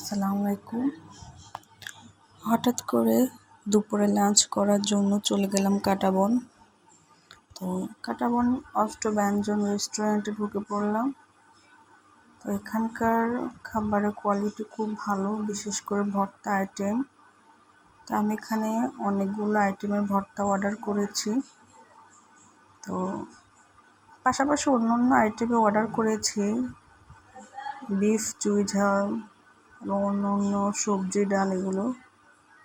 আসসালামু আলাইকুম। হঠাৎ করে দুপুরে লাঞ্চ করার জন্য চলে গেলাম কাঁটাবন। তো কাঁটাবন অষ্টব্যঞ্জন রেস্টুরেন্টে ঢুকে পড়লাম। তো এখানকার খাবারের কোয়ালিটি খুব ভালো, বিশেষ করে ভর্তা আইটেম। তো আমি এখানে অনেকগুলো আইটেমের ভর্তা অর্ডার করেছি। তো পাশাপাশি অন্য আইটেমে অর্ডার করেছি বিফ চুই ঝাল এবং অন্য সবজি ডাল এগুলো।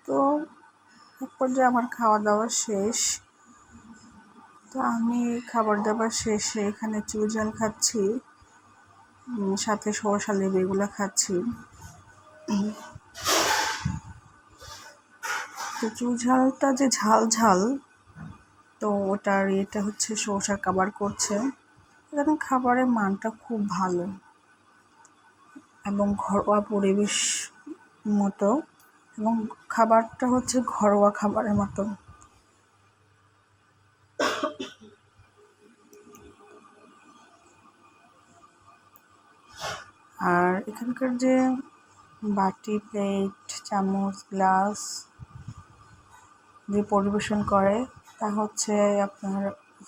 তো এক পর্যায়ে আমার খাওয়া দাওয়া শেষ। তো আমি খাবার দাবার শেষে এখানে চুই ঝাল খাচ্ছি, সাথে সরষা লেবু এগুলো খাচ্ছি। তো চুই ঝালটা যে ঝাল ঝাল, তো ওটার এটা হচ্ছে সরষা কাভার করছে। এখানে খাবারের মানটা খুব ভালো এবং ঘরোয়া পরিবেশ মতো, এবং খাবারটা হচ্ছে ঘরোয়া খাবারের মতো। আর এখানকার যে বাটি, প্লেট, চামচ, গ্লাস যে পরিবেশন করে তা হচ্ছে আপনার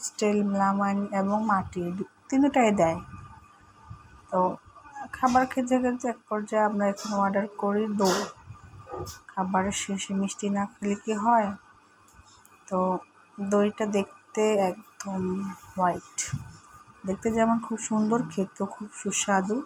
স্টিল, মেলামাইন এবং মাটি তিনটাই দেয়। তো খাবার খেতে খেতে এক পর্যায়ে আমরা এখানে অর্ডার করি দই। খাবারের শেষে মিষ্টি না খেলে কি হয়? তো দইটা দেখতে একদম হোয়াইট, দেখতে যেমন খুব সুন্দর, খেতেও খুব সুস্বাদু।